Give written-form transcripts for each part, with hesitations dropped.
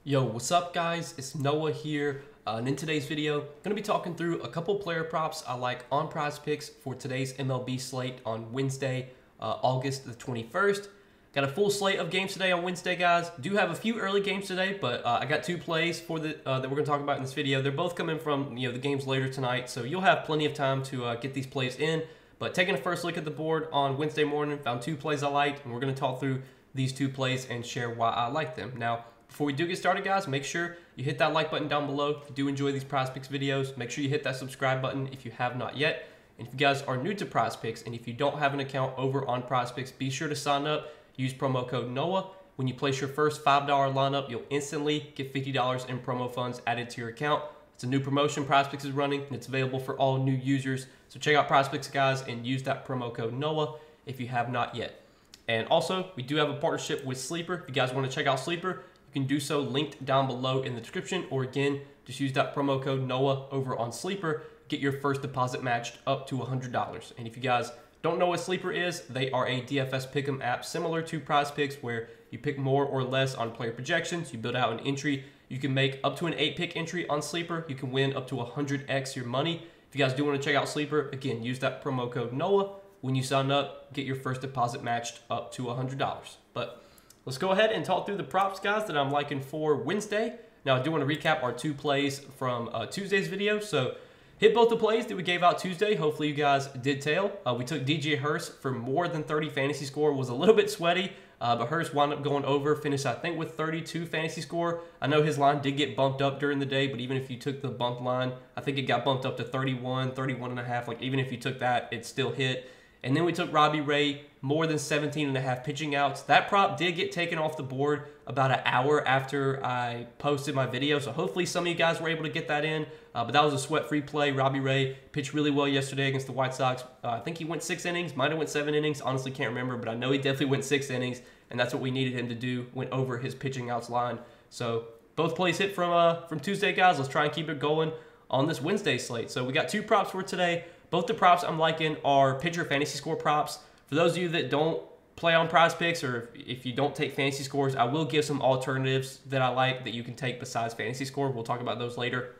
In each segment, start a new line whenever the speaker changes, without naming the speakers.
Yo, what's up guys? It's Noah here, and in today's video, I'm going to be talking through a couple player props I like on Prizepicks for today's MLB slate on Wednesday, August the 21st. Got a full slate of games today on Wednesday, guys. Do have a few early games today, but I got two plays for that we're going to talk about in this video. They're both coming from the games later tonight, so you'll have plenty of time to get these plays in. But taking a first look at the board on Wednesday morning, found two plays I liked, and we're going to talk through these two plays and share why I like them. Now, before we do get started, guys, make sure you hit that like button down below. If you do enjoy these Prizepicks videos, make sure you hit that subscribe button if you have not yet. And if you guys are new to Prizepicks and if you don't have an account over on Prizepicks, be sure to sign up. Use promo code NOAH. When you place your first $5 lineup, you'll instantly get $50 in promo funds added to your account. It's a new promotion Prizepicks is running, and it's available for all new users. So check out Prizepicks, guys, and use that promo code NOAH if you have not yet. And also, we do have a partnership with Sleeper. If you guys want to check out Sleeper, you can do so linked down below in the description, or again, just use that promo code NOAH over on Sleeper. Get your first deposit matched up to $100. And if you guys don't know what Sleeper is, they are a DFS pick'em app similar to Prizepicks, where you pick more or less on player projections. You build out an entry. You can make up to an 8-pick entry on Sleeper. You can win up to 100x your money. If you guys do want to check out Sleeper, again, use that promo code NOAH. When you sign up, get your first deposit matched up to $100. But let's go ahead and talk through the props, guys, that I'm liking for Wednesday. Now, I do want to recap our two plays from Tuesday's video. So, hit both the plays that we gave out Tuesday. Hopefully, you guys did tail. We took DJ Hurst for more than 30 fantasy score. Was a little bit sweaty, but Hurst wound up going over. Finished, I think, with 32 fantasy score. I know his line did get bumped up during the day, but even if you took the bumped line, I think it got bumped up to 31, 31 and a half. Like, even if you took that, it still hit. And then we took Robbie Ray, more than 17 and a half pitching outs. That prop did get taken off the board about an hour after I posted my video. So hopefully some of you guys were able to get that in. But that was a sweat-free play. Robbie Ray pitched really well yesterday against the White Sox. I think he went 6 innings. Might have went 7 innings. Honestly, can't remember. But I know he definitely went 6 innings. And that's what we needed him to do. Went over his pitching outs line. So both plays hit from Tuesday, guys. Let's try and keep it going on this Wednesday slate. So we got two props for today. Both the props I'm liking are pitcher fantasy score props. For those of you that don't play on Prizepicks, or if you don't take fantasy scores, I will give some alternatives that I like that you can take besides fantasy score. We'll talk about those later.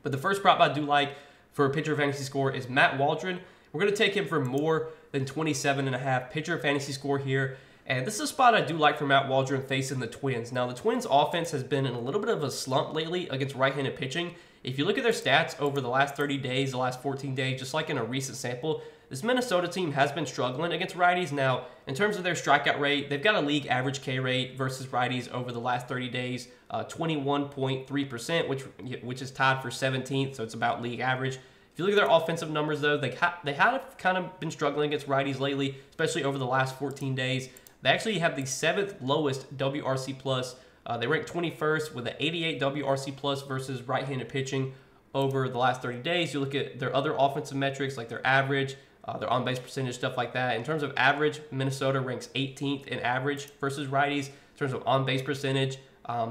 But the first prop I do like for a pitcher fantasy score is Matt Waldron. We're going to take him for more than 27.5 pitcher fantasy score here. And this is a spot I do like for Matt Waldron facing the Twins. Now, the Twins' offense has been in a little bit of a slump lately against right-handed pitching. If you look at their stats over the last 30 days, the last 14 days, just like in a recent sample, this Minnesota team has been struggling against righties. Now, in terms of their strikeout rate, they've got a league average K rate versus righties over the last 30 days, 21.3%, which is tied for 17th, so it's about league average. If you look at their offensive numbers, though, they have kind of been struggling against righties lately, especially over the last 14 days. They actually have the 7th lowest WRC plus. They rank 21st with an 88 WRC plus versus right-handed pitching over the last 30 days. You look at their other offensive metrics like their average, their on-base percentage, stuff like that. In terms of average, Minnesota ranks 18th in average versus righties. In terms of on-base percentage,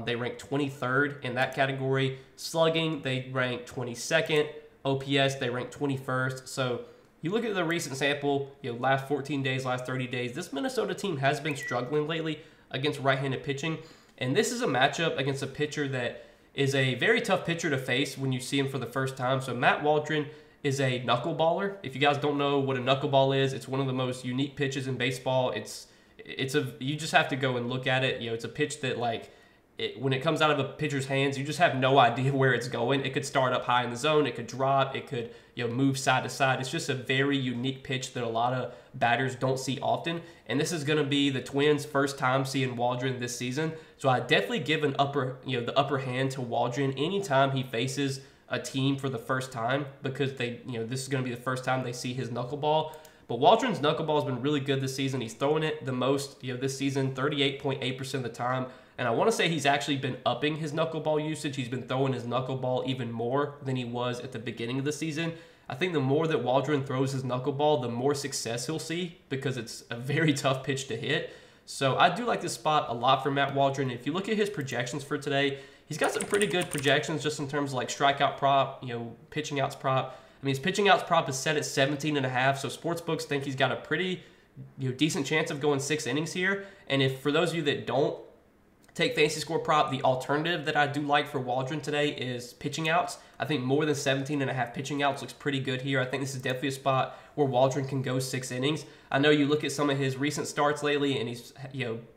they rank 23rd in that category. Slugging, they rank 22nd. OPS, they rank 21st. So you look at the recent sample, last 14 days, last 30 days, this Minnesota team has been struggling lately against right-handed pitching. And this is a matchup against a pitcher that is a very tough pitcher to face when you see him for the first time. So Matt Waldron is a knuckleballer. If you guys don't know what a knuckleball is, it's one of the most unique pitches in baseball. You just have to go and look at it. It's a pitch that when it comes out of a pitcher's hands, you just have no idea where it's going. It could start up high in the zone. It could drop. It could move side to side. It's just a very unique pitch that a lot of batters don't see often. And this is going to be the Twins' first time seeing Waldron this season. So I definitely give the upper hand to Waldron anytime he faces a team for the first time, because this is going to be the first time they see his knuckleball. But Waldron's knuckleball has been really good this season. He's throwing it the most this season, 38.8% of the time. And I want to say he's actually been upping his knuckleball usage. He's been throwing his knuckleball even more than he was at the beginning of the season. I think the more that Waldron throws his knuckleball, the more success he'll see, because it's a very tough pitch to hit. So I do like this spot a lot for Matt Waldron. If you look at his projections for today, he's got some pretty good projections just in terms of like strikeout prop, pitching outs prop. I mean, his pitching outs prop is set at 17.5, so sportsbooks think he's got a pretty decent chance of going 6 innings here. And if for those of you that don't take fantasy score prop, the alternative that I do like for Waldron today is pitching outs. I think more than 17.5 pitching outs looks pretty good here. I think this is definitely a spot where Waldron can go 6 innings. I know you look at some of his recent starts lately, and he's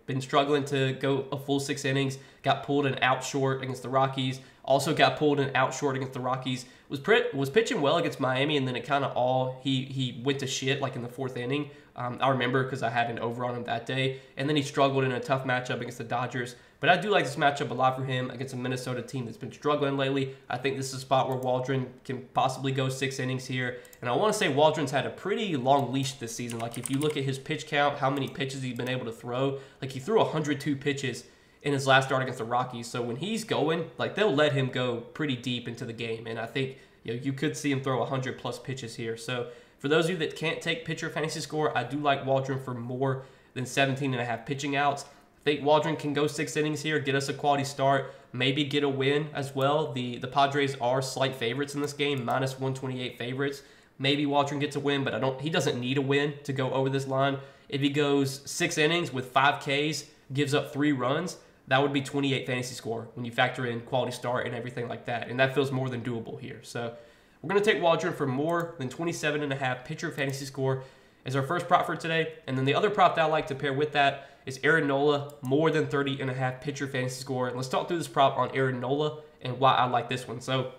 been struggling to go a full 6 innings. Got pulled and out short against the Rockies. Also got pulled and out short against the Rockies. Was pitching well against Miami, and then it kind of he went to shit like in the 4th inning. I remember because I had an over on him that day, and then he struggled in a tough matchup against the Dodgers. But I do like this matchup a lot for him against a Minnesota team that's been struggling lately. I think this is a spot where Waldron can possibly go 6 innings here. And I want to say Waldron's had a pretty long leash this season. Like if you look at his pitch count, how many pitches he's been able to throw, like he threw 102 pitches in his last start against the Rockies. So when he's going, like they'll let him go pretty deep into the game. And I think you could see him throw 100+ pitches here. So for those of you that can't take pitcher fantasy score, I do like Waldron for more than 17.5 pitching outs. I think Waldron can go 6 innings here, get us a quality start, maybe get a win as well. The Padres are slight favorites in this game, -128 favorites. Maybe Waldron gets a win, but he doesn't need a win to go over this line. If he goes 6 innings with 5 Ks, gives up 3 runs, that would be 28 fantasy score when you factor in quality start and everything like that. And that feels more than doable here. So we're going to take Waldron for more than 27.5 pitcher fantasy score as our first prop for today. And then the other prop that I like to pair with that is Aaron Nola, more than 30.5 pitcher fantasy score. And let's talk through this prop on Aaron Nola and why I like this one. So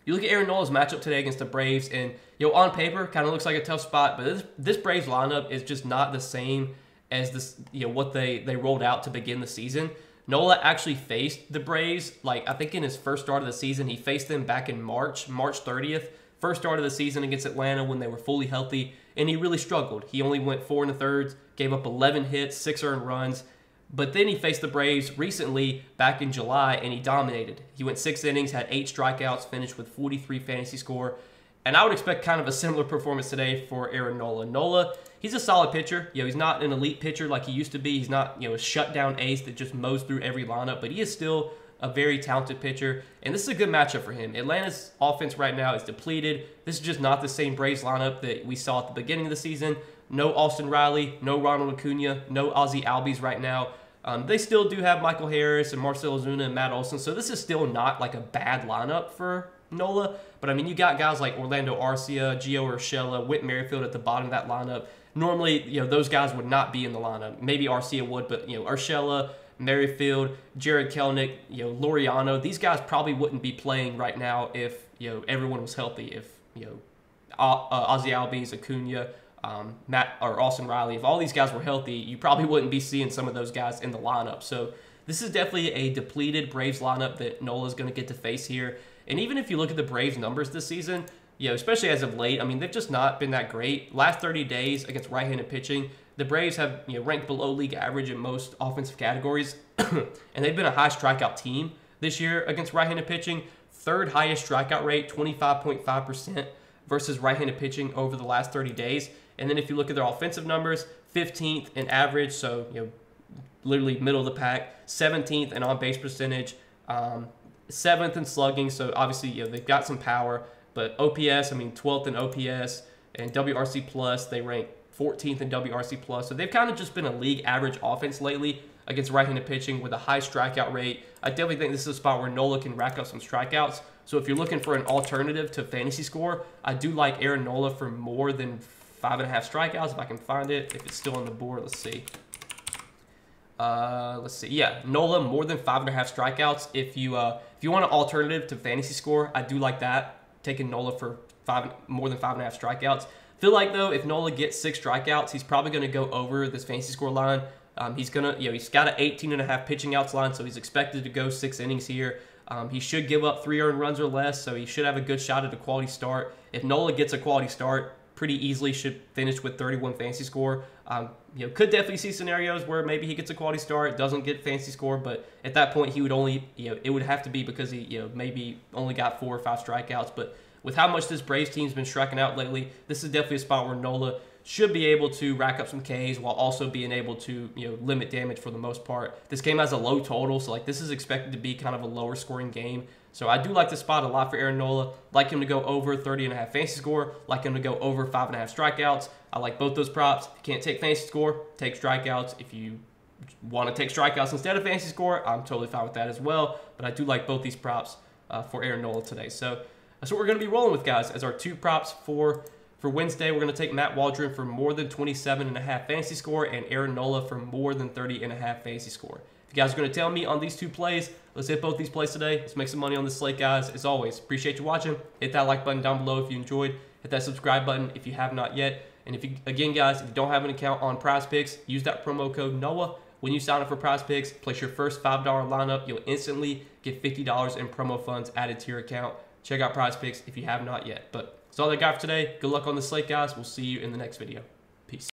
you look at Aaron Nola's matchup today against the Braves, and on paper, kind of looks like a tough spot, but this Braves lineup is just not the same as this, what they rolled out to begin the season. Nola actually faced the Braves, like I think in his first start of the season, he faced them back in March 30th. First start of the season against Atlanta when they were fully healthy, and he really struggled. He only went 4 1/3, gave up 11 hits, 6 earned runs. But then he faced the Braves recently back in July, and he dominated. He went 6 innings, had 8 strikeouts, finished with 43 fantasy score. And I would expect kind of a similar performance today for Aaron Nola. Nola, he's a solid pitcher. He's not an elite pitcher like he used to be. He's not, a shutdown ace that just mows through every lineup, but he is still a very talented pitcher, and this is a good matchup for him. Atlanta's offense right now is depleted. This is just not the same Braves lineup that we saw at the beginning of the season. No Austin Riley, no Ronald Acuna, no Ozzie Albies right now. They still do have Michael Harris and Marcell Ozuna and Matt Olson, so this is still not like a bad lineup for Nola. But I mean, you got guys like Orlando Arcia, Gio Urshela, Whit Merrifield at the bottom of that lineup. Normally, those guys would not be in the lineup. Maybe Arcia would, but Urshela, Merrifield, Jared Kelenic, Laureano, these guys probably wouldn't be playing right now if everyone was healthy. If Ozzie Albies, Acuna, Matt or Austin Riley, if all these guys were healthy, you probably wouldn't be seeing some of those guys in the lineup. So this is definitely a depleted Braves lineup that Nola's going to get to face here. And even if you look at the Braves numbers this season, especially as of late, I mean, they've just not been that great. Last 30 days against right-handed pitching, the Braves have ranked below league average in most offensive categories, and they've been a high strikeout team this year against right-handed pitching. 3rd highest strikeout rate, 25.5% versus right-handed pitching over the last 30 days. And then if you look at their offensive numbers, 15th in average, so literally middle of the pack, 17th in on-base percentage, 7th in slugging. So obviously they've got some power, but OPS, 12th in OPS and WRC plus, they rank 14th in WRC plus. So they've kind of just been a league average offense lately against right-handed pitching with a high strikeout rate. I definitely think this is a spot where Nola can rack up some strikeouts. So if you're looking for an alternative to fantasy score, I do like Aaron Nola for more than 5.5 strikeouts if I can find it. If it's still on the board, let's see. Yeah, Nola more than 5.5 strikeouts. If you want an alternative to fantasy score, I do like that. Taking Nola for more than 5.5 strikeouts. Feel like though, if Nola gets 6 strikeouts, he's probably going to go over this fantasy score line. He's gonna, he's got an 18.5 pitching outs line, so he's expected to go 6 innings here. He should give up 3 earned runs or less, so he should have a good shot at a quality start. If Nola gets a quality start, pretty easily should finish with 31 fantasy score. Could definitely see scenarios where maybe he gets a quality start, doesn't get fantasy score, but at that point he would only, it would have to be because he, maybe only got 4 or 5 strikeouts. But with how much this Braves team's been striking out lately, this is definitely a spot where Nola should be able to rack up some Ks while also being able to, limit damage for the most part. This game has a low total, so this is expected to be kind of a lower scoring game. So I do like this spot a lot for Aaron Nola. Like him to go over 30.5 fantasy score. Like him to go over 5.5 strikeouts. I like both those props. If you can't take fantasy score, take strikeouts. If you want to take strikeouts instead of fantasy score, I'm totally fine with that as well. But I do like both these props for Aaron Nola today. So that's what we're going to be rolling with, guys, as our 2 props for Wednesday. We're going to take Matt Waldron for more than 27.5 fantasy score and Aaron Nola for more than 30.5 fantasy score. If you guys are going to tell me on these 2 plays, let's hit both these plays today. Let's make some money on this slate, guys. As always, appreciate you watching. Hit that like button down below if you enjoyed. Hit that subscribe button if you have not yet. And if you, again, guys, if you don't have an account on Prizepicks, use that promo code NOAH. When you sign up for Prizepicks, place your first $5 lineup. You'll instantly get $50 in promo funds added to your account. Check out Prizepicks if you have not yet. But that's all I got for today. Good luck on the slate, guys. We'll see you in the next video. Peace.